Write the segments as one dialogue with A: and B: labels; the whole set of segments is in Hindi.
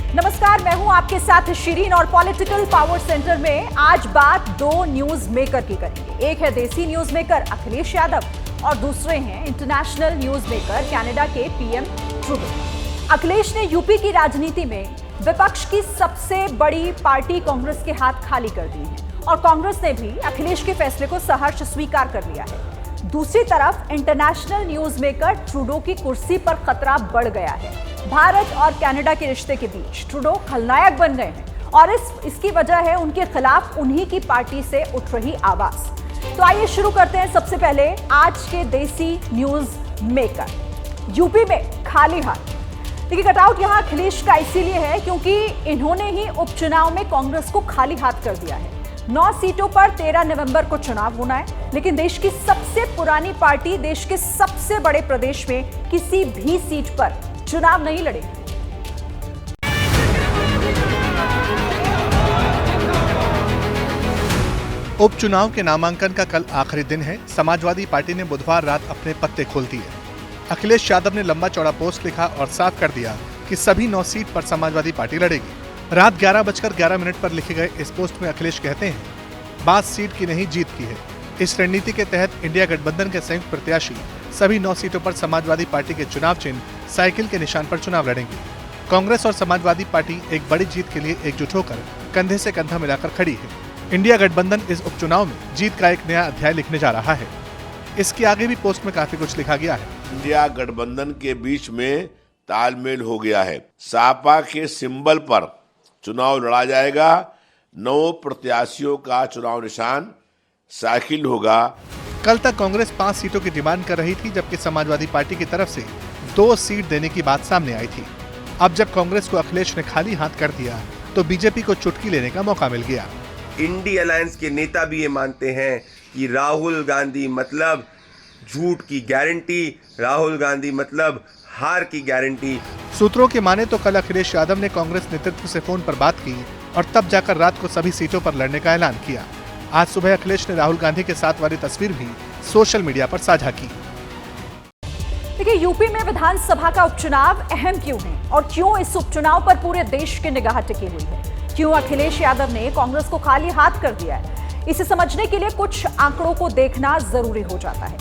A: नमस्कार, मैं हूं आपके साथ शिरीन और पॉलिटिकल पावर सेंटर में आज बात दो न्यूज मेकर की करेंगे। एक है देसी न्यूज मेकर अखिलेश यादव और दूसरे हैं इंटरनेशनल न्यूज मेकर कनाडा के पीएम ट्रूडो। अखिलेश ने यूपी की राजनीति में विपक्ष की सबसे बड़ी पार्टी कांग्रेस के हाथ खाली कर दिए हैं और कांग्रेस ने भी अखिलेश के फैसले को सहर्ष स्वीकार कर लिया है। दूसरी तरफ इंटरनेशनल न्यूज मेकर ट्रूडो की कुर्सी पर खतरा बढ़ गया है। भारत और कनाडा के रिश्ते के बीच ट्रूडो खलनायक बन गए हैं और इसकी वजह है उनके खिलाफ उन्हीं की पार्टी से उठ रही आवाज। तो आइए शुरू करते हैं सबसे पहले आज के देसी न्यूज मेकर। यूपी में खाली हाथ। देखिए, कटआउट यहां अखिलेश का इसीलिए है क्योंकि इन्होंने ही उपचुनाव में कांग्रेस को खाली हाथ कर दिया है। 9 सीटों पर 13 नवंबर को चुनाव होना है, लेकिन देश की सबसे पुरानी पार्टी देश के सबसे बड़े प्रदेश में किसी भी सीट पर चुनाव नहीं लड़ेगी।
B: उपचुनाव के नामांकन का कल आखिरी दिन है। समाजवादी पार्टी ने बुधवार रात अपने पत्ते खोल दिए। अखिलेश यादव ने लंबा चौड़ा पोस्ट लिखा और साफ कर दिया कि सभी 9 सीट पर समाजवादी पार्टी लड़ेगी। रात 11:11 पर लिखे गए इस पोस्ट में अखिलेश कहते हैं, बात सीट की नहीं जीत की है। इस रणनीति के तहत इंडिया गठबंधन के संयुक्त प्रत्याशी सभी 9 सीटों पर समाजवादी पार्टी के चुनाव चिन्ह साइकिल के निशान पर चुनाव लड़ेंगे। कांग्रेस और समाजवादी पार्टी एक बड़ी जीत के लिए एकजुट होकर कंधे से कंधा मिलाकर खड़ी है। इंडिया गठबंधन इस उपचुनाव में जीत का एक नया अध्याय लिखने जा रहा है। इसके आगे भी पोस्ट में काफी कुछ लिखा गया है।
C: इंडिया गठबंधन के बीच में तालमेल हो गया है। सापा के सिंबल पर चुनाव लड़ा जाएगा। 9 प्रत्याशियों का चुनाव निशान साइकिल होगा।
B: कल तक कांग्रेस 5 सीटों की डिमांड कर रही थी, जबकि समाजवादी पार्टी की तरफ से 2 सीट देने की बात सामने आई थी। अब जब कांग्रेस को अखिलेश ने खाली हाथ कर दिया तो बीजेपी को चुटकी लेने का मौका मिल गया।
D: इंडी अलायंस के नेता भी ये मानते हैं कि राहुल गांधी मतलब झूठ की गारंटी, राहुल गांधी मतलब हार की गारंटी।
B: सूत्रों के माने तो कल अखिलेश यादव ने कांग्रेस नेतृत्व से फोन पर बात की और तब जाकर रात को सभी सीटों पर लड़ने का ऐलान किया। आज सुबह अखिलेश ने राहुल गांधी के साथ वाली तस्वीर भी सोशल मीडिया पर साझा की।
A: देखिए, यूपी में विधानसभा का उपचुनाव अहम क्यों है और क्यों इस उपचुनाव पर पूरे देश की निगाह टिकी हुई है? क्यों अखिलेश यादव ने कांग्रेस को खाली हाथ कर दिया है? इसे समझने के लिए कुछ आंकड़ों को देखना जरूरी हो जाता है।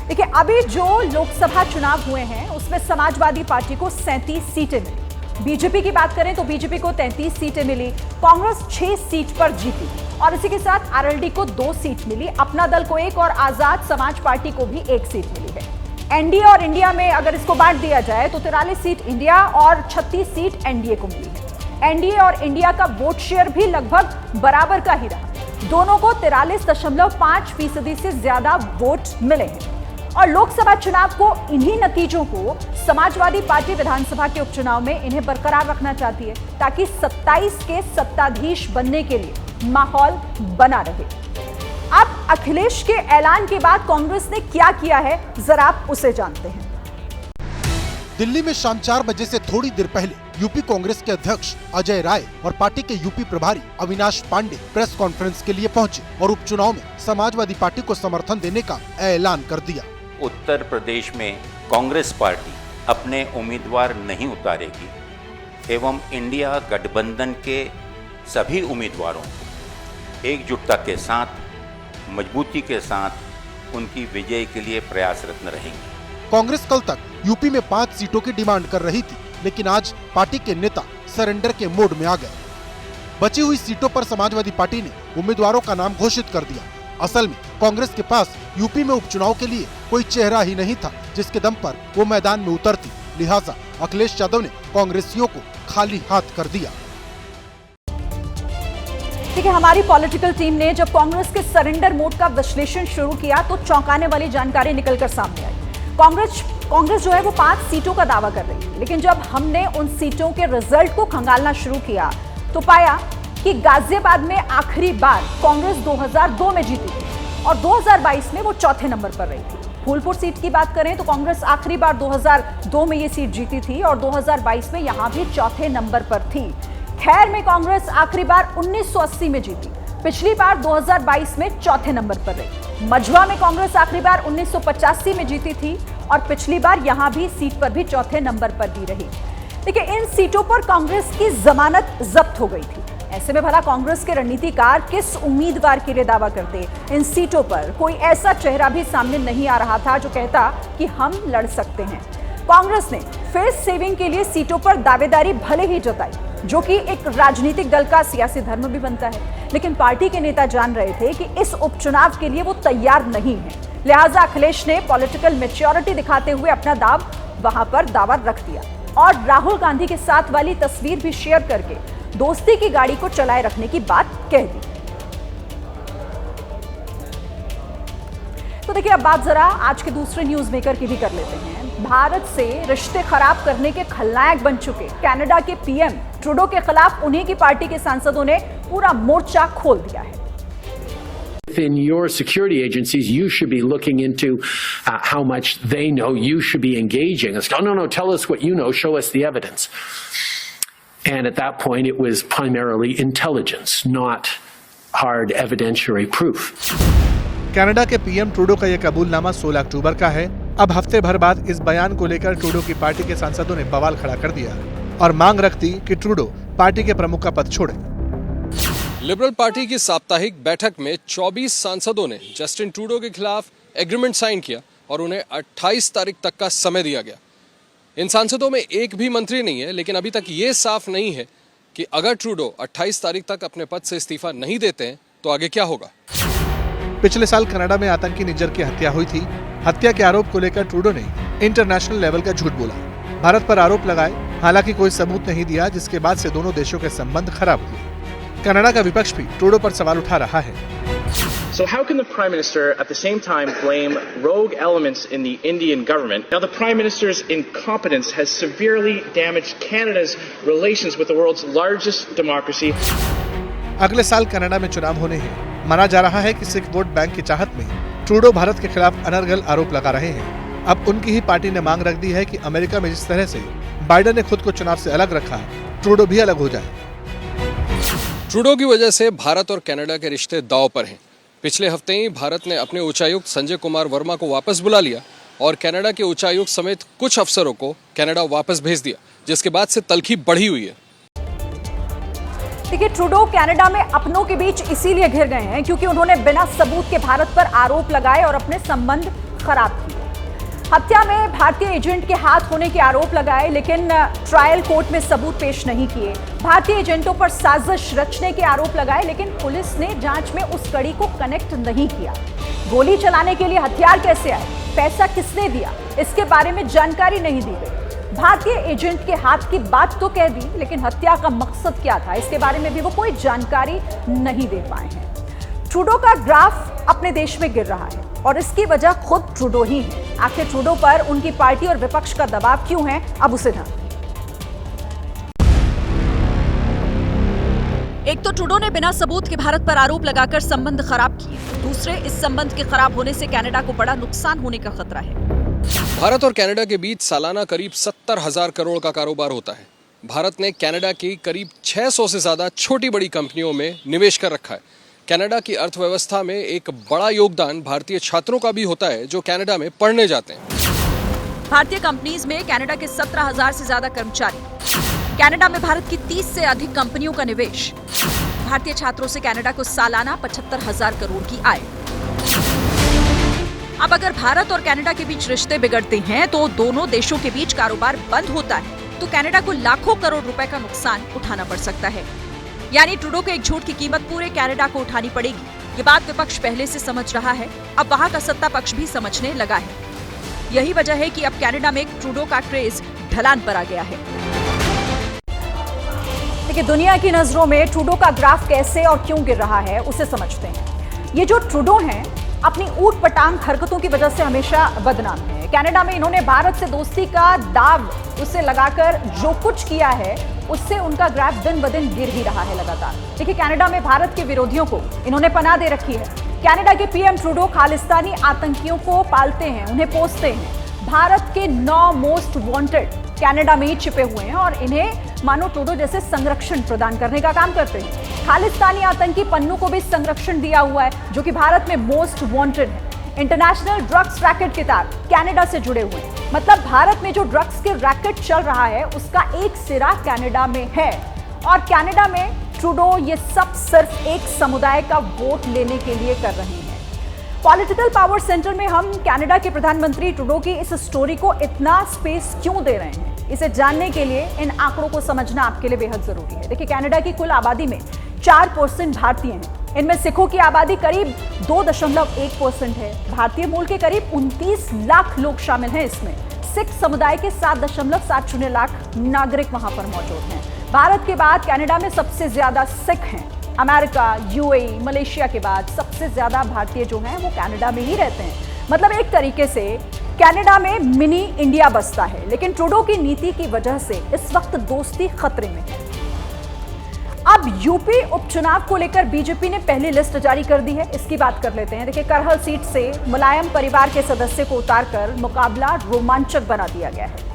A: देखिए, अभी जो लोकसभा चुनाव हुए हैं उसमें समाजवादी पार्टी को 37 सीटें मिली। बीजेपी की बात करें तो बीजेपी को 33 सीटें मिली। कांग्रेस 6 सीट पर जीती और इसी के साथ आरएलडी को 2 सीट मिली। अपना दल को 1 और आजाद समाज पार्टी को भी 1 सीट मिली है। एनडीए और इंडिया में अगर इसको बांट दिया जाए तो 43 सीट इंडिया और 36 सीट एनडीए को मिली है। एनडीए और इंडिया का वोट शेयर भी लगभग बराबर का ही रहा। दोनों को 43.5% से ज्यादा वोट मिले हैं और लोकसभा चुनाव को इन्हीं नतीजों को समाजवादी पार्टी विधानसभा के उपचुनाव में इन्हें बरकरार रखना चाहती है ताकि 27 के सत्ताधीश बनने के लिए माहौल बना रहे। अब अखिलेश के ऐलान के बाद कांग्रेस ने क्या किया है, जरा आप उसे जानते हैं।
E: दिल्ली में शाम 4 बजे से थोड़ी देर पहले यूपी कांग्रेस के अध्यक्ष अजय राय और पार्टी के यूपी प्रभारी अविनाश पांडे प्रेस कॉन्फ्रेंस के लिए पहुंचे और उपचुनाव में समाजवादी पार्टी को समर्थन देने का ऐलान कर दिया।
F: उत्तर प्रदेश में कांग्रेस पार्टी अपने उम्मीदवार नहीं उतारेगी एवं इंडिया गठबंधन के सभी उम्मीदवारों को एकजुटता के साथ, मजबूती के साथ उनकी विजय के लिए प्रयासरत रहेंगे।
E: कांग्रेस कल तक यूपी में 5 सीटों की डिमांड कर रही थी, लेकिन आज पार्टी के नेता सरेंडर के मोड में आ गए। बची हुई सीटों पर समाजवादी पार्टी ने उम्मीदवारों का नाम घोषित कर दिया। असल में कांग्रेस के पास यूपी में उपचुनाव के लिए कोई चेहरा ही नहीं था जिसके दम पर वो मैदान में उतरती। लिहाजा अखिलेश यादव ने कांग्रेसियों को खाली हाथ कर दिया।
A: देखिए, हमारी पॉलिटिकल टीम ने जब कांग्रेस के सरेंडर मोड का विश्लेषण शुरू किया तो चौंकाने वाली जानकारी निकलकर सामने आई। कांग्रेस जो है वो 5 सीटों का दावा कर रही है, लेकिन जब हमने उन सीटों के रिजल्ट को खंगालना शुरू किया तो पाया कि गाजियाबाद में आखिरी बार कांग्रेस 2002 में जीती थी और 2022 में वो चौथे नंबर पर रही थी। फूलपुर सीट की बात करें तो कांग्रेस आखिरी बार 2002 में ये सीट जीती थी और 2022 में यहां भी चौथे नंबर पर थी। खैर में कांग्रेस आखिरी बार 1980 में जीती, पिछली बार 2022 में चौथे नंबर पर रही। मझवा में कांग्रेस आखिरी बार 1985 में जीती थी और पिछली बार यहां भी सीट पर भी चौथे नंबर पर ही रही। देखिए, इन सीटों पर कांग्रेस की जमानत जब्त हो गई थी। ऐसे में भला कांग्रेस के रणनीतिकार किस उम्मीदवार के लिए दावा करते? इन सीटों पर कोई ऐसा चेहरा भी सामने नहीं आ रहा था जो कहता कि हम लड़ सकते हैं। कांग्रेस ने फेस सेविंग के लिए सीटों पर दावेदारी भले ही जताई, जो कि एक राजनीतिक दल का सियासी धर्म भी बनता है, लेकिन पार्टी के नेता जान रहे थे कि इस उपचुनाव के लिए वो तैयार नहीं है। लिहाजा अखिलेश ने पॉलिटिकल मैच्योरिटी दिखाते हुए अपना दाव वहां पर दावा रख दिया और राहुल गांधी के साथ वाली तस्वीर भी शेयर करके दोस्ती की गाड़ी को चलाए रखने की बात कह दी। तो देखिए, अब बात जरा आज के दूसरे न्यूज मेकर की भी कर लेते हैं। भारत से रिश्ते खराब करने के खलनायक बन चुके कनाडा के पीएम ट्रूडो के खिलाफ उन्हीं की पार्टी के सांसदों ने पूरा मोर्चा खोल दिया है।
G: Within your security agencies, you should be looking into how much they know. You should be engaging. It's, oh, no, tell us what you know. Show us the evidence. And at that point, it was primarily intelligence, not hard evidentiary proof.
B: Canada के पीएम ट्रूडो का यह कबूलनामा 16 अक्टूबर का है। अब हफ्ते भर बाद इस बयान को लेकर ट्रूडो की पार्टी के सांसदों ने बवाल खड़ा कर दिया और मांग रख दी कि ट्रूडो पार्टी के प्रमुख का पद छोड़े।
H: लिबरल पार्टी की साप्ताहिक बैठक में 24 सांसदों ने जस्टिन ट्रूडो के खिलाफ एग्रीमेंट साइन किया और उन्हें 28 तारीख तक का समय दिया गया। इन सांसदों में एक भी मंत्री नहीं है, लेकिन अभी तक ये साफ नहीं है कि अगर ट्रूडो 28 तारीख तक अपने पद से इस्तीफा नहीं देते हैं तो आगे क्या होगा।
B: पिछले साल कनाडा में आतंकी निज्जर की हत्या हुई थी। हत्या के आरोप को लेकर ट्रूडो ने इंटरनेशनल लेवल का झूठ बोला, भारत पर आरोप लगाए, हालांकि कोई सबूत नहीं दिया, जिसके बाद से दोनों देशों के संबंध खराब हुए। कनाडा का विपक्ष भी ट्रूडो पर सवाल उठा रहा है।
I: So how can the Prime Minister at the same time blame rogue elements in the Indian government? Now the Prime Minister's incompetence has severely damaged Canada's relations with the world's largest democracy.
B: अगले साल कनाडा में चुनाव होने हैं। माना जा रहा है कि सिख वोट बैंक की चाहत में ट्रूडो भारत के खिलाफ अनर्गल आरोप लगा रहे हैं। अब उनकी ही पार्टी ने मांग रख दी है कि अमेरिका में जिस तरह से बाइडेन ने खुद को चुनाव से अलग रखा, ट्रूडो भी अलग हो जाए।
H: ट्रूडो की वजह से भारत और कनाडा के रिश्ते दांव पर हैं। पिछले हफ्ते ही भारत ने अपने उच्चायुक्त संजय कुमार वर्मा को वापस बुला लिया और कनाडा के उच्चायुक्त समेत कुछ अफसरों को कनाडा वापस भेज दिया, जिसके बाद से तल्खी बढ़ी हुई है।
A: देखिए, ट्रूडो कनाडा में अपनों के बीच इसीलिए घिर गए हैं क्योंकि उन्होंने बिना सबूत के भारत पर आरोप लगाए और अपने संबंध खराब किए। हत्या में भारतीय एजेंट के हाथ होने के आरोप लगाए, लेकिन ट्रायल कोर्ट में सबूत पेश नहीं किए। भारतीय एजेंटों पर साजिश रचने के आरोप लगाए, लेकिन पुलिस ने जांच में उस कड़ी को कनेक्ट नहीं किया। गोली चलाने के लिए हथियार कैसे आए, पैसा किसने दिया, इसके बारे में जानकारी नहीं दी गई। भारतीय एजेंट के हाथ की बात तो कह दी, लेकिन हत्या का मकसद क्या था, इसके बारे में भी वो कोई जानकारी नहीं दे पाए हैं। ट्रूडो का ग्राफ अपने देश में गिर रहा है और इसकी वजह खुद ट्रूडो ही है। आखिर ट्रूडो पर उनकी पार्टी और विपक्ष का दबाव क्यों है, अब उसे जानिए। एक तो ट्रूडो ने बिना सबूत के भारत पर आरोप लगाकर संबंध खराब किए, दूसरे इस संबंध के खराब होने से कनाडा को बड़ा नुकसान होने का खतरा है।
H: भारत और कनाडा के बीच सालाना करीब 70,000 करोड़ का कारोबार होता है। भारत ने कनाडा की करीब 600 से ज्यादा छोटी बड़ी कंपनियों में निवेश कर रखा है। कनाडा की अर्थव्यवस्था में एक बड़ा योगदान भारतीय छात्रों का भी होता है जो कनाडा में पढ़ने जाते हैं।
A: भारतीय कंपनीज में कनाडा के 17,000 से ज्यादा कर्मचारी, कनाडा में भारत की 30 से अधिक कंपनियों का निवेश, भारतीय छात्रों से कनाडा को सालाना 75,000 करोड़ की आय। अब अगर भारत और कनाडा के बीच रिश्ते बिगड़ते हैं तो दोनों देशों के बीच कारोबार बंद होता है, तो कनाडा को लाखों करोड़ रुपए का नुकसान उठाना पड़ सकता है। यानी ट्रूडो के एक झूठ की कीमत पूरे कनाडा को उठानी पड़ेगी। ये बात विपक्ष पहले से समझ रहा है, अब वहां का सत्ता पक्ष भी समझने लगा है। यही वजह है कि अब कनाडा में ट्रूडो का क्रेज ढलान पर आ गया है। देखिए, दुनिया की नजरों में ट्रूडो का ग्राफ कैसे और क्यों गिर रहा है उसे समझते हैं। ये जो ट्रूडो हैं, अपनी ऊट पटांग हरकतों की वजह से हमेशा बदनाम है। कनाडा में इन्होंने भारत से दोस्ती का दाव उसे लगाकर जो कुछ किया है, उससे उनका ग्राफ दिन ब दिन गिर ही रहा है लगातार। देखिए, कनाडा में भारत के विरोधियों को इन्होंने पनाह दे रखी है। कनाडा के पीएम ट्रूडो खालिस्तानी आतंकियों को पालते हैं, उन्हें पोसते हैं। भारत के 9 मोस्ट वांटेड कनाडा में ही छिपे हुए हैं और इन्हें मानो ट्रूडो जैसे संरक्षण प्रदान करने का काम करते हैं। खालिस्तानी आतंकी पन्नू को भी संरक्षण दिया हुआ है, जो कि भारत में मोस्ट वांटेड है। इंटरनेशनल ड्रग्स रैकेट के तार कनाडा से जुड़े हुए हैं। मतलब भारत में जो ड्रग्स के रैकेट चल रहा है उसका एक सिरा कनाडा में है और कनाडा में ट्रूडो ये सब सिर्फ एक समुदाय का वोट लेने के लिए कर रहे हैं। पॉलिटिकल पावर सेंटर में हम कनाडा के प्रधानमंत्री ट्रूडो की इस स्टोरी को इतना स्पेस क्यों दे रहे हैं, इसे जानने के लिए इन आंकड़ों को समझना आपके लिए बेहद जरूरी है। देखिए, कनाडा की कुल आबादी में 4% भारतीय हैं। इनमें सिखों की आबादी करीब 2.1% है। भारतीय मूल के करीब 29 लाख लोग शामिल हैं इसमें। सिख समुदाय के 7.70 लाख नागरिक वहां पर मौजूद हैं। भारत के बाद कनाडा में सबसे ज्यादा सिख हैं। अमेरिका, यूएई, मलेशिया के बाद सबसे ज्यादा भारतीय जो हैं वो कनाडा में ही रहते हैं। मतलब एक तरीके से कनाडा में मिनी इंडिया बसता है। लेकिन ट्रूडो की नीति की वजह से इस वक्त दोस्ती खतरे में है। अब यूपी उपचुनाव को लेकर बीजेपी ने पहली लिस्ट जारी कर दी है। इसकी बात कर लेते हैं। देखिए, करहल सीट से मुलायम परिवार के सदस्य को उतारकर मुकाबला रोमांचक बना दिया गया है।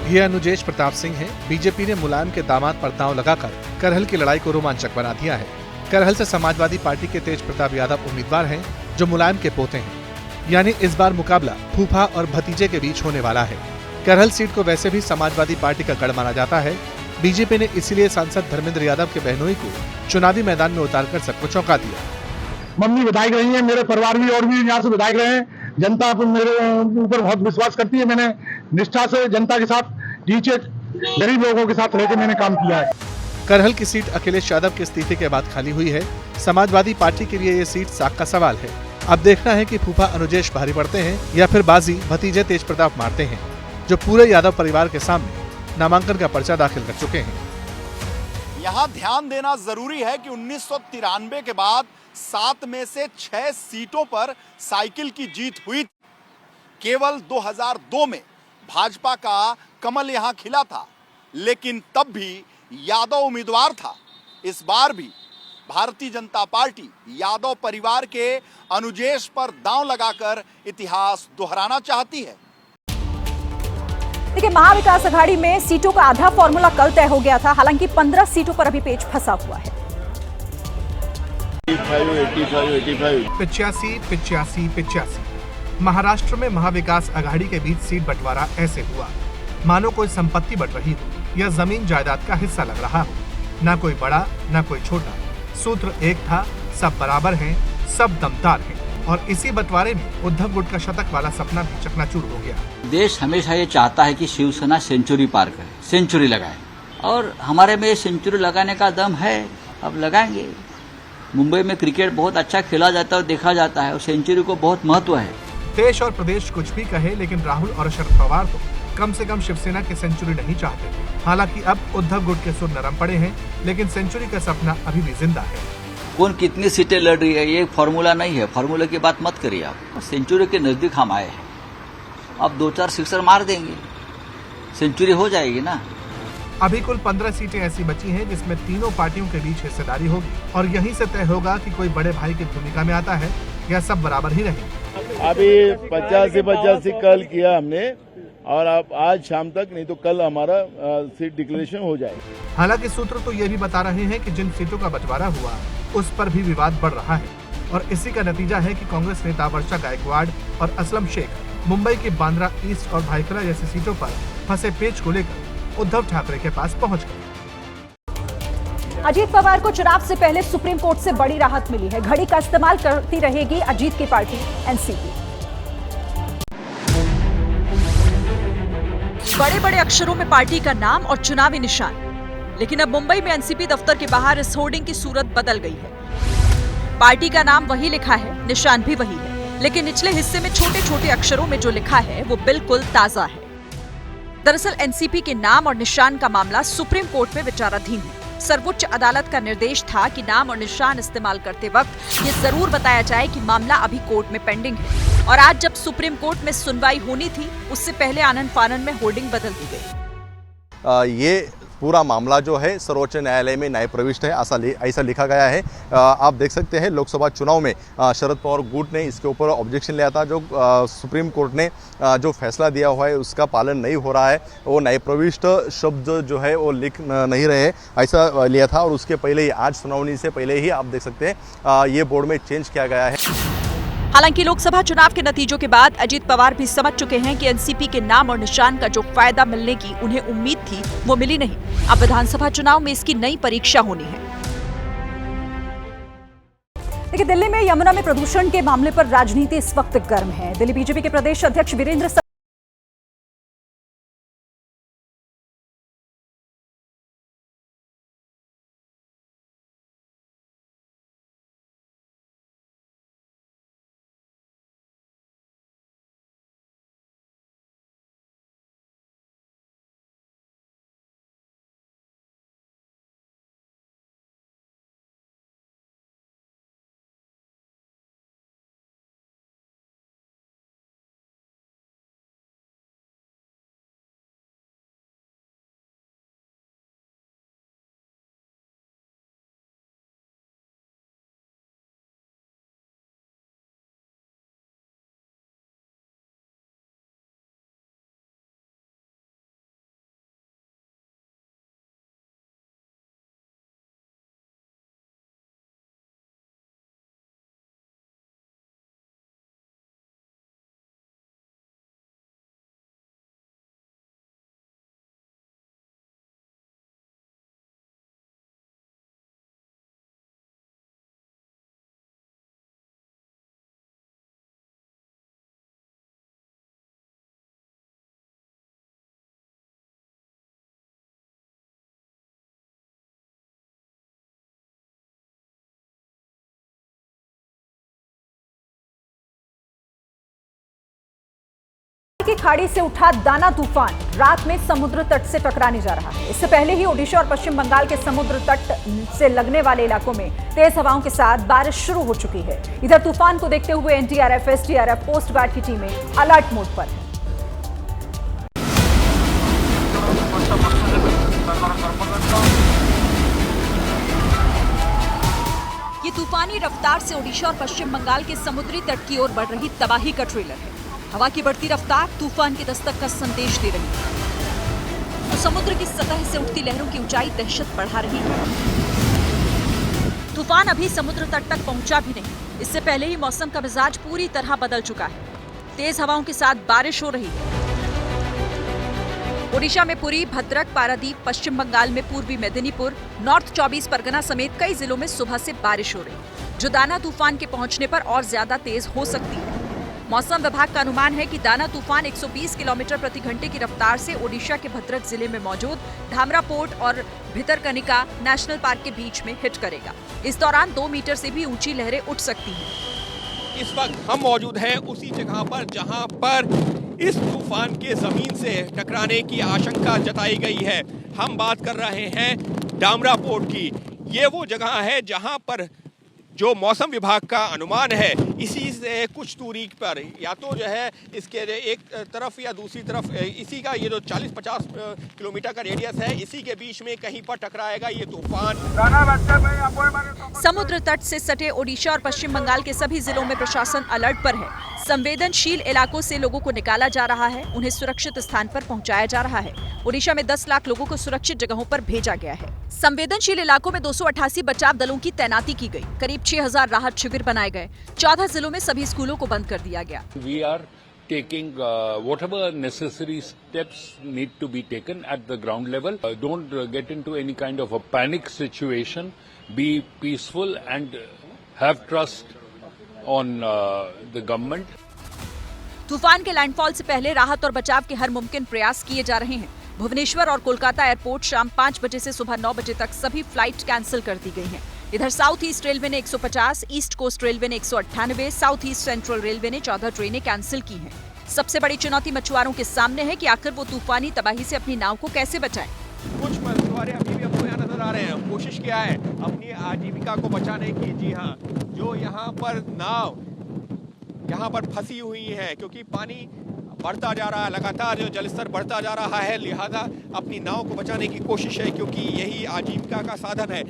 B: ये अनुजेश प्रताप सिंह हैं। बीजेपी ने मुलायम के दामाद पर दांव लगाकर करहल की लड़ाई को रोमांचक बना दिया है। करहल से समाजवादी पार्टी के तेज प्रताप यादव उम्मीदवार हैं, जो मुलायम के पोते हैं। यानी इस बार मुकाबला फूफा और भतीजे के बीच होने वाला है। करहल सीट को वैसे भी समाजवादी पार्टी का गढ़ माना जाता है। बीजेपी ने इसीलिए सांसद धर्मेंद्र यादव के बहनोई को चुनावी मैदान में उतारकर सबको चौंका दिया।
J: मम्मी विधायक रही है, मेरे परिवार भी और भी यहाँ से विधायक रहे हैं। जनता मेरे ऊपर बहुत विश्वास करती है। मैंने निष्ठा से जनता के साथ, नीचे गरीब लोगों के साथ रहकर मैंने काम किया है।
B: करहल की सीट अखिलेश यादव के इस्तीफे के बाद खाली हुई है। समाजवादी पार्टी के लिए ये सीट साख का सवाल है। अब देखना है कि फूफा अनुजेश भारी पड़ते हैं या फिर बाजी भतीजे तेज प्रताप मारते हैं, जो पूरे यादव परिवार के सामने नामांकन का पर्चा दाखिल कर चुके हैं।
K: यहाँ ध्यान देना जरूरी है कि 1993 के बाद 7 में से 6 सीटों पर साइकिल की जीत हुई। केवल 2002 में भाजपा का कमल यहाँ खिला था, लेकिन तब भी यादव उम्मीदवार था। इस बार भी भारतीय जनता पार्टी यादव परिवार के अनुजेश पर दांव लगाकर इतिहास दोहराना चाहती है।
A: देखिए, महाविकास अघाड़ी में सीटों का आधा फॉर्मूला कल तय हो गया था। हालांकि 15 सीटों पर अभी पेच फंसा हुआ है।
B: 85 महाराष्ट्र में महाविकास अघाड़ी के बीच सीट बंटवारा ऐसे हुआ मानो कोई संपत्ति बंट रही हो या जमीन जायदाद का हिस्सा लग रहा हो। ना कोई बड़ा ना कोई छोटा, सूत्र एक था, सब बराबर हैं, सब दमदार हैं। और इसी बंटवारे में उद्धव गुट का शतक वाला सपना भी चकनाचूर हो गया।
L: देश हमेशा ये चाहता है कि शिवसेना सेंचुरी पार करे, सेंचुरी लगाए, और हमारे में सेंचुरी लगाने का दम है। अब लगाएंगे। मुंबई में क्रिकेट बहुत अच्छा खेला जाता है और देखा जाता है, और सेंचुरी को बहुत महत्व है।
B: देश और प्रदेश कुछ भी कहे, लेकिन राहुल और शरद पवार तो कम से कम शिवसेना की सेंचुरी नहीं चाहते। हालांकि अब उद्धव गुट के सुर नरम पड़े हैं, लेकिन सेंचुरी का सपना अभी भी जिंदा है।
L: कौन कितनी सीटें लड़ रही है ये फॉर्मूला नहीं है। फॉर्मूले की बात मत करिए आप। सेंचुरी के नजदीक हम आए हैं। अब 2-4 सिक्सर मार देंगे, सेंचुरी हो जाएगी ना।
B: अभी कुल 15 सीटें ऐसी बची हैं जिसमें तीनों पार्टियों के बीच हिस्सेदारी होगी और यहीं से तय होगा कि कोई बड़े भाई की भूमिका में आता है या सब बराबर ही रहेंगे।
M: अभी 85 कल किया हमने, और अब आज शाम तक, नहीं तो कल हमारा सीट डिक्लेरेशन हो जाएगा।
B: हालांकि सूत्र तो ये भी बता रहे हैं कि जिन सीटों का बंटवारा हुआ उस पर भी विवाद बढ़ रहा है, और इसी का नतीजा है कि कांग्रेस नेता वर्षा गायकवाड़ और असलम शेख मुंबई की बांद्रा ईस्ट और भाईखला जैसी सीटों पर फंसे पेच को लेकर उद्धव ठाकरे के पास पहुंच गए।
A: अजीत पवार को चुनाव से पहले सुप्रीम कोर्ट से बड़ी राहत मिली है। घड़ी का इस्तेमाल करती रहेगी अजीत की पार्टी एनसीपी। बड़े बड़े अक्षरों में पार्टी का नाम और चुनावी निशान, लेकिन अब मुंबई में एनसीपी दफ्तर के बाहर इस होर्डिंग की सूरत बदल गई है। पार्टी का नाम वही लिखा है, निशान भी वही है, लेकिन निचले हिस्से में छोटे छोटे अक्षरों में जो लिखा है वो बिल्कुल ताजा है। दरअसल एनसीपी के नाम और निशान का मामला सुप्रीम कोर्ट में विचाराधीन है। सर्वोच्च अदालत का निर्देश था कि नाम और निशान इस्तेमाल करते वक्त ये जरूर बताया जाए कि मामला अभी कोर्ट में पेंडिंग है। और आज जब सुप्रीम कोर्ट में सुनवाई होनी थी, उससे पहले आनन फानन में होर्डिंग बदल दी गई।
N: ये पूरा मामला जो है सर्वोच्च न्यायालय में न्याय प्रविष्ट है, ऐसा लिखा गया है। आप देख सकते हैं लोकसभा चुनाव में शरद पवार गुट ने इसके ऊपर ऑब्जेक्शन लिया था। जो सुप्रीम कोर्ट ने जो फैसला दिया हुआ है उसका पालन नहीं हो रहा है, वो न्याय प्रविष्ट शब्द जो है वो लिख नहीं रहे, ऐसा लिया था। और उसके पहले ही आज सुनावनी से पहले ही आप देख सकते हैं ये बोर्ड में चेंज किया गया है।
A: हालांकि लोकसभा चुनाव के नतीजों के बाद अजीत पवार भी समझ चुके हैं कि एनसीपी के नाम और निशान का जो फायदा मिलने की उन्हें उम्मीद थी वो मिली नहीं। अब विधानसभा चुनाव में इसकी नई परीक्षा होनी है। देखिए, दिल्ली में यमुना में प्रदूषण के मामले पर राजनीति इस वक्त गर्म है। दिल्ली बीजेपी के प्रदेश अध्यक्ष वीरेंद्र की खाड़ी से उठा दाना तूफान रात में समुद्र तट से टकराने जा रहा है। इससे पहले ही ओडिशा और पश्चिम बंगाल के समुद्र तट से लगने वाले इलाकों में तेज हवाओं के साथ बारिश शुरू हो चुकी है। इधर तूफान को देखते हुए एनडीआरएफ, एसडीआरएफ, कोस्ट गार्ड की टीमें अलर्ट मोड पर है। ये तूफानी रफ्तार से ओडिशा और पश्चिम बंगाल के समुद्री तट की ओर बढ़ रही तबाही का ट्रेलर है। हवा की बढ़ती रफ्तार तूफान की दस्तक का संदेश दे रही है। तो समुद्र की सतह से उठती लहरों की ऊंचाई दहशत बढ़ा रही है। तूफान अभी समुद्र तट तक पहुंचा भी नहीं। इससे पहले ही मौसम का मिजाज पूरी तरह बदल चुका है। तेज हवाओं के साथ बारिश हो रही है। ओडिशा में पुरी, भद्रक, पारादीप, पश्चिम बंगाल में पूर्वी मेदिनीपुर, नॉर्थ 24 परगना समेत कई जिलों में सुबह से बारिश हो रही है, जो दाना तूफान के पहुंचने पर और ज्यादा तेज हो सकती है। मौसम विभाग का अनुमान है कि दाना तूफान 120 किलोमीटर प्रति घंटे की रफ्तार से ओडिशा के भद्रक जिले में मौजूद धामरा पोर्ट और भितरकनिका नेशनल पार्क के बीच में हिट करेगा। इस दौरान 2 मीटर से भी ऊंची लहरें उठ सकती हैं।
O: इस वक्त हम मौजूद हैं उसी जगह पर जहां पर इस तूफान के जमीन से टकराने की आशंका जताई गई है। हम बात कर रहे हैं धामरा पोर्ट की। ये वो जगह है जहां पर जो मौसम विभाग का अनुमान है इसी से कुछ दूरी पर या तो जो है इसके एक तरफ या दूसरी तरफ इसी का ये जो 40-50 किलोमीटर का रेडियस है इसी के बीच में कहीं पर टकराएगा ये तूफान।
A: समुद्र तट से सटे ओडिशा और पश्चिम बंगाल के सभी जिलों में प्रशासन अलर्ट पर है। संवेदनशील इलाकों से लोगों को निकाला जा रहा है, उन्हें सुरक्षित स्थान पर पहुंचाया जा रहा है। ओडिशा में 10 लाख लोगों को सुरक्षित जगहों पर भेजा गया है। संवेदनशील इलाकों में 288 बचाव दलों की तैनाती की गई। करीब 6000 राहत शिविर बनाए गए। 14 जिलों में सभी स्कूलों को बंद कर दिया गया।
P: We are taking whatever necessary steps need to be taken at the ground level. Don't get into any kind of a panic situation. Be peaceful and have trust on the government.
A: तूफान के लैंडफॉल से पहले राहत और बचाव के हर मुमकिन प्रयास किए जा रहे हैं। भुवनेश्वर और कोलकाता एयरपोर्ट शाम 5 बजे से सुबह 9 बजे तक सभी फ्लाइट कैंसिल कर दी गई हैं। इधर साउथ ईस्ट रेलवे ने 150, ईस्ट कोस्ट रेलवे ने 198, साउथ ईस्ट सेंट्रल रेलवे ने 14 ट्रेनें कैंसिल की हैं। सबसे बड़ी चुनौती मछुआरों के सामने है कि आखिर वो तूफानी तबाही से अपनी नाव को कैसे बचाएं।
O: कुछ मछुआरे अभी भी हमको यहाँ नजर आ रहे हैं। कोशिश किया है अपनी आजीविका को बचाने की। जी हाँ, जो यहाँ पर नाव यहाँ पर फंसी हुई है क्योंकि पानी बढ़ता जा रहा है, लगातार जो जलस्तर बढ़ता जा रहा है, लिहाजा अपनी नाव को बचाने की कोशिश है क्योंकि यही आजीविका का साधन है।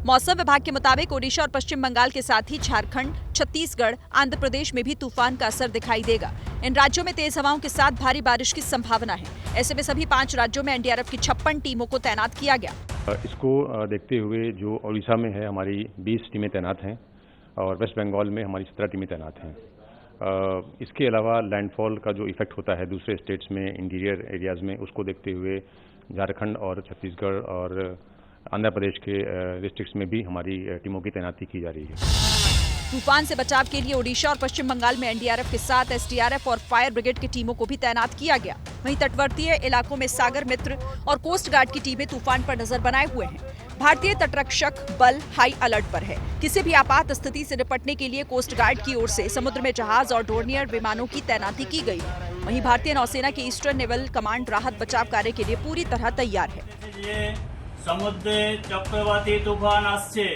Q: मौसम विभाग के मुताबिक ओडिशा और पश्चिम बंगाल के साथ ही झारखंड, छत्तीसगढ़, आंध्र प्रदेश में भी तूफान का असर दिखाई देगा। इन राज्यों में तेज हवाओं के साथ भारी बारिश की संभावना है। ऐसे में सभी 5 राज्यों में एनडीआरएफ की 56 टीमों को तैनात किया गया।
R: इसको देखते हुए जो ओडिशा में है हमारी 20 टीमें तैनात हैं और वेस्ट बंगाल में हमारी 17 टीमें तैनात हैं। इसके अलावा लैंडफॉल का जो इफेक्ट होता है दूसरे स्टेट्स में, इंटीरियर एरियाज में, उसको देखते हुए झारखंड और छत्तीसगढ़ और आंध्र प्रदेश के डिस्ट्रिक्ट्स में भी हमारी टीमों की तैनाती की जा रही है।
Q: तूफान से बचाव के लिए ओडिशा और पश्चिम बंगाल में एनडीआरएफ के साथ एसडीआरएफ और फायर ब्रिगेड की टीमों को भी तैनात किया गया। वहीं तटवर्तीय इलाकों में सागर मित्र और कोस्ट गार्ड की टीमें तूफान पर नजर बनाए हुए हैं। भारतीय तटरक्षक बल हाई अलर्ट पर है। किसी भी आपात स्थिति से निपटने के लिए कोस्ट गार्ड की ओर से समुद्र में जहाज और डोर्नियर विमानों की तैनाती की गई। वहीं भारतीय नौसेना की ईस्टर्न नेवल कमांड राहत बचाव कार्य के लिए पूरी तरह तैयार है।
S: समुद्रे चक्रवाती तूफान आछे।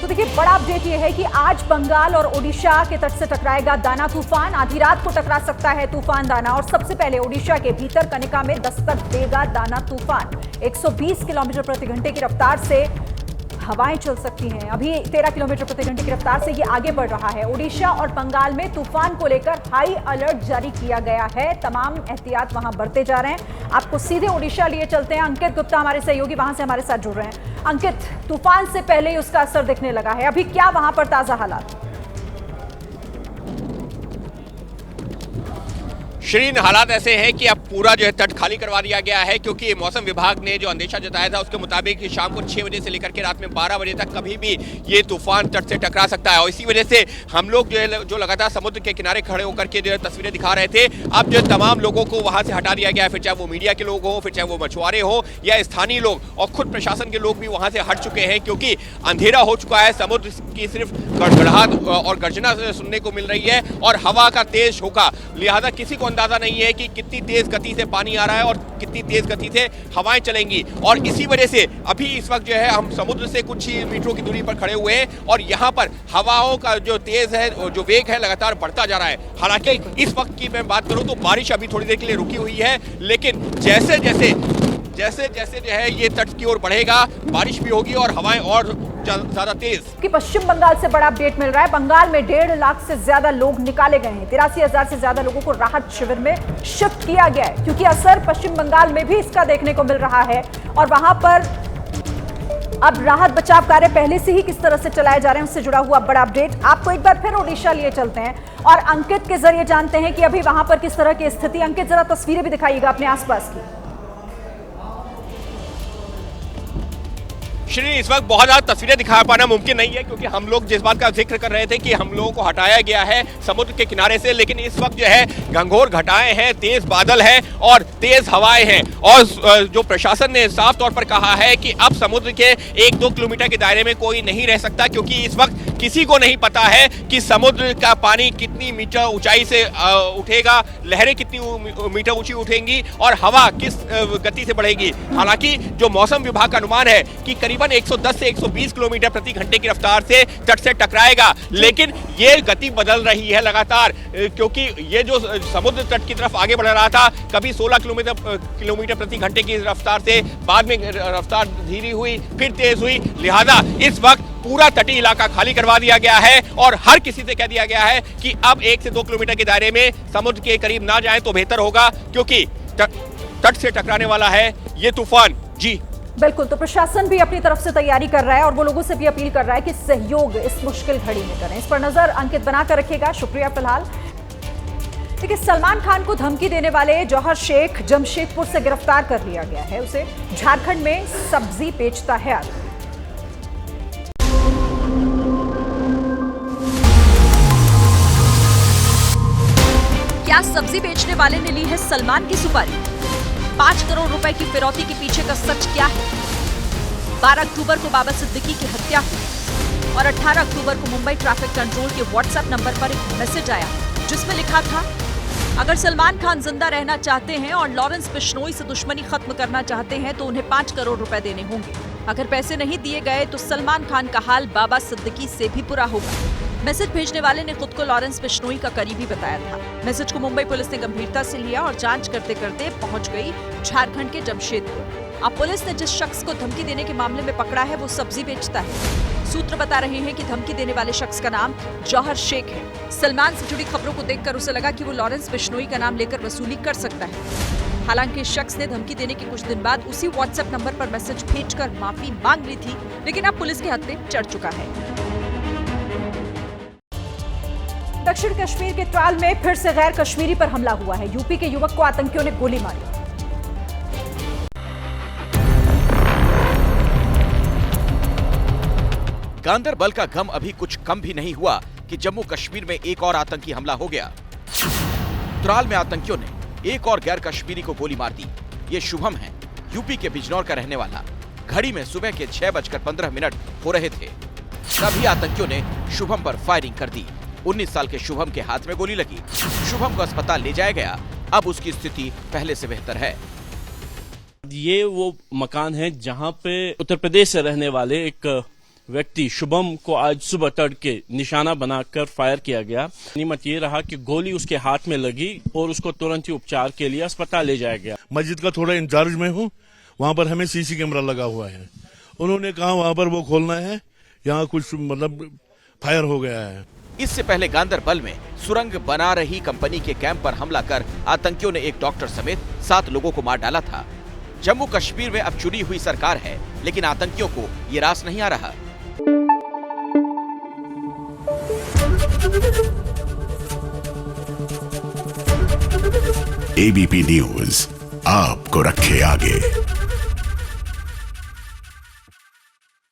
A: तो देखिए, बड़ा अपडेट ये है कि आज बंगाल और ओडिशा के तट से टकराएगा दाना तूफान। आधी रात को टकरा सकता है तूफान दाना और सबसे पहले ओडिशा के भीतर कनिका में दस्तक देगा दाना तूफान। 120 किलोमीटर प्रति घंटे की रफ्तार से हवाएं चल सकती हैं। अभी 13 किलोमीटर प्रति घंटे की रफ्तार से ये आगे बढ़ रहा है। ओडिशा और बंगाल में तूफान को लेकर हाई अलर्ट जारी किया गया है। तमाम एहतियात वहां बरते जा रहे हैं। आपको सीधे ओडिशा लिए चलते हैं। अंकित गुप्ता हमारे सहयोगी वहां से हमारे साथ जुड़ रहे हैं। अंकित, तूफान से पहले ही उसका असर दिखने लगा है, अभी क्या वहां पर ताजा हालात?
O: श्रीन, हालात ऐसे हैं कि अब पूरा जो है तट खाली करवा दिया गया है क्योंकि मौसम विभाग ने जो अंदेशा जताया था उसके मुताबिक शाम को 6 बजे से लेकर के रात में 12 बजे तक कभी भी ये तूफान तट से टकरा सकता है। और इसी वजह से हम लोग जो लगातार समुद्र के किनारे खड़े होकर के जो तस्वीरें दिखा रहे थे, अब जो तमाम लोगों को वहां से हटा दिया गया है, फिर चाहे वो मीडिया के लोग हों, फिर चाहे वो मछुआरे हों या स्थानीय लोग, और खुद प्रशासन के लोग भी वहां से हट चुके हैं क्योंकि अंधेरा हो चुका है। समुद्र की सिर्फ गड़गड़ाहट और गर्जना सुनने को मिल रही है और हवा का तेज झोंका, लिहाजा किसी को अंदाजा नहीं है कि कितनी तेज गति से पानी आ रहा है और कितनी तेज गति से हवाएं चलेंगी। और इसी वजह से अभी इस वक्त जो है हम समुद्र से कुछ ही मीटरों की दूरी पर खड़े हुए हैं और यहाँ पर हवाओं का जो तेज है, जो वेग है, लगातार बढ़ता जा रहा है। हालांकि इस वक्त की मैं बात करूं तो बारिश अभी थोड़ी देर के लिए रुकी हुई है, लेकिन जैसे जैसे जो है ये तट की ओर बढ़ेगा, बारिश भी होगी और हवाएं और ज्यादा तेज। कि
A: पश्चिम बंगाल से बड़ा अपडेट मिल रहा है। बंगाल में 1.5 लाख से ज्यादा लोग निकाले गए हैं। 83,000 से ज्यादा लोगों को राहत शिविर में शिफ्ट किया गया है क्योंकि असर पश्चिम बंगाल में भी इसका देखने को मिल रहा है और वहां पर अब राहत बचाव कार्य पहले से ही किस तरह से चलाए जा रहे हैं उससे जुड़ा हुआ बड़ा अपडेट। आपको एक बार फिर ओडिशा लिए चलते हैं और अंकित के जरिए जानते हैं कि अभी वहां पर किस तरह की स्थिति। अंकित, जरा तस्वीरें भी दिखाइएगा अपने आसपास की।
O: श्री, इस वक्त बहुत ज़्यादा तस्वीरें दिखा पाना मुमकिन नहीं है क्योंकि हम लोग जिस बात का जिक्र कर रहे थे कि हम लोगों को हटाया गया है समुद्र के किनारे से, लेकिन इस वक्त जो है घंघोर घटाएं हैं, तेज बादल हैं और तेज हवाएं हैं। और जो प्रशासन ने साफ तौर पर कहा है कि अब समुद्र के 1-2 किलोमीटर के दायरे में कोई नहीं रह सकता क्योंकि इस वक्त किसी को नहीं पता है कि समुद्र का पानी कितनी मीटर ऊंचाई से उठेगा, लहरें कितनी मीटर ऊंची उठेंगी और हवा किस गति से बढ़ेगी। हालांकि जो मौसम विभाग का अनुमान है कि करीबन 110 से 120 किलोमीटर प्रति घंटे की रफ्तार से तट से टकराएगा, लेकिन ये गति बदल रही है लगातार क्योंकि ये जो समुद्र तट की तरफ आगे बढ़ रहा था कभी 16 किलोमीटर प्रति घंटे की रफ्तार से, बाद में रफ्तार धीरे हुई, फिर तेज हुई। लिहाजा इस वक्त पूरा तटीय इलाका खाली करवा दिया गया है और हर किसी से कह दिया गया है कि अब 1 से 2 किलोमीटर के दायरे में समुद्र के करीब ना जाएं तो बेहतर होगा क्योंकि तट से टकराने वाला है ये तूफान। जी
A: बिल्कुल, तो प्रशासन भी अपनी तरफ से तैयारी कर रहा है और वो लोगों से भी अपील कर रहा है कि सहयोग इस मुश्किल घड़ी में करें। इस पर नजर अंकित बनाकर रखिएगा। शुक्रिया। फिलहाल देखिए, सलमान खान को धमकी देने वाले जौहर शेख जमशेदपुर से गिरफ्तार कर लिया गया है। उसे झारखंड में सब्जी बेचता है आरोप।
Q: क्या सब्जी बेचने वाले ने ली है सलमान की सुपारी? 5 करोड़ रुपए की फिरौती के पीछे का सच क्या है? 12 अक्टूबर को बाबा सिद्दीकी की हत्या हुई और 18 अक्टूबर को मुंबई ट्रैफिक कंट्रोल के व्हाट्सएप नंबर पर एक मैसेज आया जिसमें लिखा था, अगर सलमान खान जिंदा रहना चाहते हैं और लॉरेंस बिश्नोई से दुश्मनी खत्म करना चाहते हैं तो उन्हें 5 करोड़ रुपए देने होंगे। अगर पैसे नहीं दिए गए तो सलमान खान का हाल बाबा सिद्दीकी से भी बुरा होगा। मैसेज भेजने वाले ने खुद को लॉरेंस बिश्नोई का करीबी बताया था। मैसेज को मुंबई पुलिस ने गंभीरता से लिया और जांच करते करते पहुंच गई झारखंड के जमशेदपुर। अब पुलिस ने जिस शख्स को धमकी देने के मामले में पकड़ा है वो सब्जी बेचता है। सूत्र बता रहे हैं कि धमकी देने वाले शख्स का नाम जौहर शेख है। सलमान से जुड़ी खबरों को देखकर उसे लगा कि वो लॉरेंस बिश्नोई का नाम लेकर वसूली कर सकता है। हालांकि इस शख्स ने धमकी देने के कुछ दिन बाद उसी व्हाट्सएप नंबर पर मैसेज भेजकर माफी मांग ली थी, लेकिन अब पुलिस के हत्थे चढ़ चुका है।
A: दक्षिण कश्मीर के त्राल में फिर से गैर कश्मीरी पर हमला हुआ है। यूपी के युवक को आतंकियों ने गोली मारी।
T: गांदरबल का गम अभी कुछ कम भी नहीं हुआ कि जम्मू कश्मीर में एक और आतंकी हमला हो गया। त्राल में आतंकियों ने एक और गैर कश्मीरी को गोली मार दी। ये शुभम है, यूपी के बिजनौर का रहने वाला। घड़ी में सुबह के 6:15 हो रहे थे, तभी आतंकियों ने शुभम पर फायरिंग कर दी। 19 साल के शुभम के हाथ में गोली लगी। शुभम को अस्पताल ले जाया गया। अब उसकी स्थिति पहले से बेहतर है।
U: ये वो मकान है जहां पे उत्तर प्रदेश से रहने वाले एक व्यक्ति शुभम को आज सुबह तड़के निशाना बनाकर फायर किया गया। नीमत ये रहा कि गोली उसके हाथ में लगी और उसको तुरंत ही उपचार के लिए अस्पताल ले जाया गया।
V: मस्जिद का थोड़ा इंचार्ज में हूँ, वहाँ पर हमें सीसी कैमरा लगा हुआ है। उन्होंने कहा वहाँ पर वो खोलना है, यहाँ कुछ मतलब फायर हो गया है।
T: इससे पहले गांदरबल में सुरंग बना रही कंपनी के कैंप पर हमला कर आतंकियों ने एक डॉक्टर समेत 7 लोगों को मार डाला था। जम्मू कश्मीर में अब चुनी हुई सरकार है, लेकिन आतंकियों को ये रास नहीं आ रहा।
W: एबीपी न्यूज आपको रखे आगे।